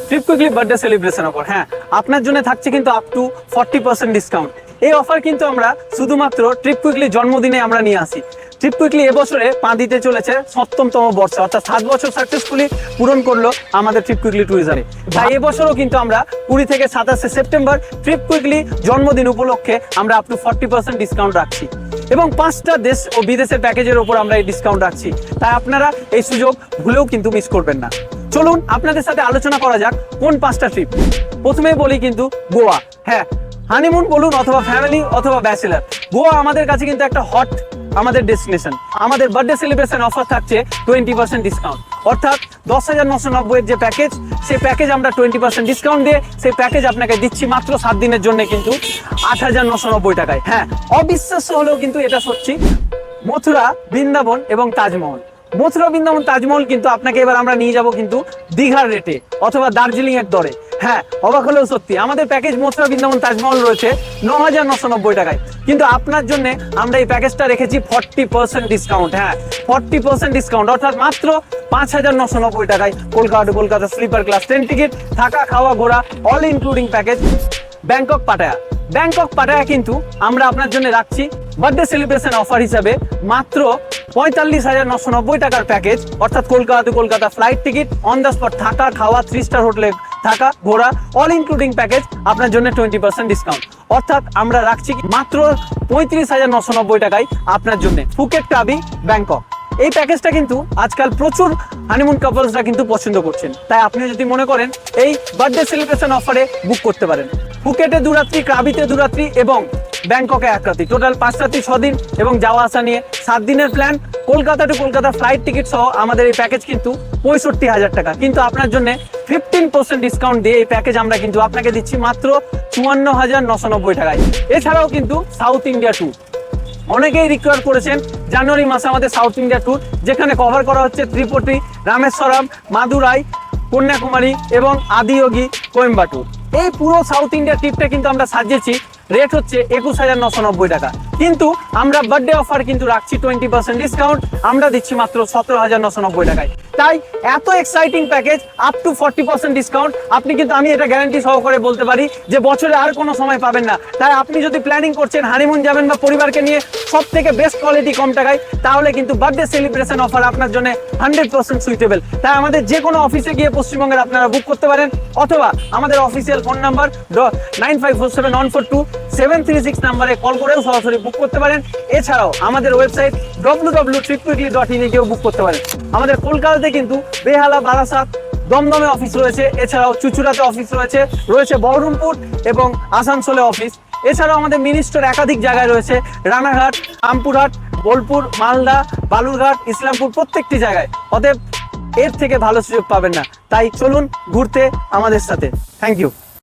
Trip quickly birthday celebration offer. হ্যাঁ, আপনার জন্য থাকছে কিন্তু আপ টু 40% ডিসকাউন্ট। এই অফার কিন্তু আমরা শুধুমাত্র ট্রিপ কুইকলি জন্মদিনে আমরা নিয়ে আসি। ট্রিপ কুইকলি এবছরে পা দিতে চলেছে 7তম বর্ষে, অর্থাৎ 7 বছর সাকসেসফুলি পূরণ করলো আমাদের ট্রিপ কুইকলি ট্যুরিজমে। তাই এবছরও কিন্তু আমরা 20 থেকে 27 সেপ্টেম্বর ট্রিপ কুইকলি জন্মদিন উপলক্ষে আমরা আপ টু 40% ডিসকাউন্ট রাখছি এবং 5টা দেশ ও বিদেশের প্যাকেজের উপর আমরা এই ডিসকাউন্ট রাখছি। তাই আপনারা এই সুযোগ ভুলেও কিন্তু মিস করবেন না। চলুন আপনাদের সাথে আলোচনা করা যাক কোন 5টা ট্রিপ। প্রথমেই বলি কিন্তু গোয়া। হ্যাঁ, হানিমুন বলুন অথবা ফ্যামিলি অথবা ব্যাচেলার, গোয়া আমাদের কাছে কিন্তু একটা হট আমাদের ডেস্টিনেশন। আমাদের বার্থডে সেলিব্রেশন অফার থাকছে 20% ডিসকাউন্ট, অর্থাৎ 10,990 এর যে প্যাকেজ, সেই প্যাকেজ আমরা 20% ডিসকাউন্ট দিয়ে সেই প্যাকেজ আপনাকে দিচ্ছি মাত্র 7 দিনের জন্য কিন্তু 8,990 টাকায়। হ্যাঁ, অবিশ্বাস্য হলেও কিন্তু এটা সত্যি। মথুরা, বৃন্দাবন এবং তাজমহল। মথুরা, বৃন্দাবন, তাজমহল কিন্তু আপনাকে এবার আমরা নিয়ে যাব কিন্তু দীঘার রেটে অথবা দার্জিলিং এর দরে। হ্যাঁ, অবাক হলেও সত্যি, আমাদের প্যাকেজ মথুরা, বৃন্দাবন, তাজমহল রয়েছে 9,990 টাকায়, কিন্তু আপনার জন্য আমরা এই প্যাকেজটা রেখেছি 40% ডিসকাউন্ট। হ্যাঁ, 40% ডিসকাউন্ট, অর্থাৎ মাত্র 5,990 টাকায় Kolkata to Kolkata sleeper class train ticket, থাকা খাওয়া ঘোরা all including package. Bangkok Pattaya. Bangkok Pattaya কিন্তু আমরা আপনার জন্য রাখছি বার্থডে সেলিব্রেশন অফার হিসাবে মাত্র 45,990 টাকার প্যাকেজ, অর্থাৎ Kolkata to Kolkata flight ticket, on the spot থাকা খাওয়া, 3 স্টার হোটেলে থাকা ঘোরা অল ইনক্লুডিং প্যাকেজ আপনার জন্য 20% ডিসকাউন্ট, অর্থাৎ আমরা রাখছি মাত্র 35,990 টাকায় আপনার জন্য ফুকেট টাবি ব্যাংকক। এই প্যাকেজটা কিন্তু আজকাল প্রচুর হানিমুন কাপলসরা কিন্তু পছন্দ করছেন। তাই আপনি যদি মনে করেন এই বার্থডে সেলিব্রেশন অফারে বুক করতে পারেন। ফুকেটে 2 রাত্রি, ক্রাবিতে 2 রাত্রি এবং ব্যাংককে 1 রাত্রি, টোটাল 5 রাত্রি 6 দিন এবং যাওয়া আসা নিয়ে 7 দিনের plan. Kolkata to Kolkata flight ticket সহ আমাদের এই প্যাকেজ কিন্তু 65,000 টাকা, কিন্তু আপনার জন্য 15% ডিসকাউন্ট দিয়ে এই প্যাকেজ আমরা কিন্তু আপনাকে দিচ্ছি মাত্র 54,990 টাকায়। এছাড়াও কিন্তু সাউথ ইন্ডিয়া ট্যুর অনেকেই রিকোয়ার করেছেন। জানুয়ারি মাসে আমাদের সাউথ ইন্ডিয়া ট্যুর, যেখানে কভার করা হচ্ছে ত্রিপুটি, রামেশ্বরম, মাদুরাই, কন্যাকুমারী এবং আদিয়োগী, কোয়েম্বাটুর। এই পুরো সাউথ ইন্ডিয়া ট্রিপটা কিন্তু আমরা সাজিয়েছি, রেট হচ্ছে 21,990 টাকা, কিন্তু আমরা বার্থডে অফার কিন্তু রাখছি 20% ডিসকাউন্ট, আমরা দিচ্ছি মাত্র 17,990 টাকায়। তাই এত exciting package up to 40% discount আপনি কিন্তু, আমি এটা গ্যারান্টি সহকারে বলতে পারি যে বছরে আর কোনো সময় পাবেন না। তাই আপনি যদি প্ল্যানিং করছেন হানিমুন যাবেন বা পরিবারকে নিয়ে সব থেকে বেস্ট কোয়ালিটি কম টাকায়, তাহলে কিন্তু বার্থডে সেলিব্রেশন অফার আপনার জন্য 100% সুইটেবল। তাই আমাদের যে কোনো অফিসে গিয়ে পশ্চিমবঙ্গের আপনারা বুক করতে পারেন, অথবা আমাদের অফিসিয়াল ফোন নাম্বার 9547142736 নাম্বারে কল করেও সরাসরি বুক করতে পারেন। এছাড়াও আমাদের ওয়েবসাইট www.tripquickly.in এ গিয়েও বুক করতে পারেন। আমাদের কলকাতাতে কিন্তু বেহালা, বারাসাত, দমদমে অফিস রয়েছে, এছাড়াও চুচুড়াতে অফিস রয়েছে, বহরমপুর এবং আসানসোলে অফিস। এছাড়াও আমাদের মিনিস্টার একাধিক জায়গায় রয়েছে, রানাঘাট, রামপুরহাট, বোলপুর, মালদা, বালুরঘাট, ইসলামপুর, প্রত্যেকটি জায়গায়। অতএব এর থেকে ভালো সুযোগ পাবেন না। তাই চলুন ঘুরতে আমাদের সাথে। Thank you.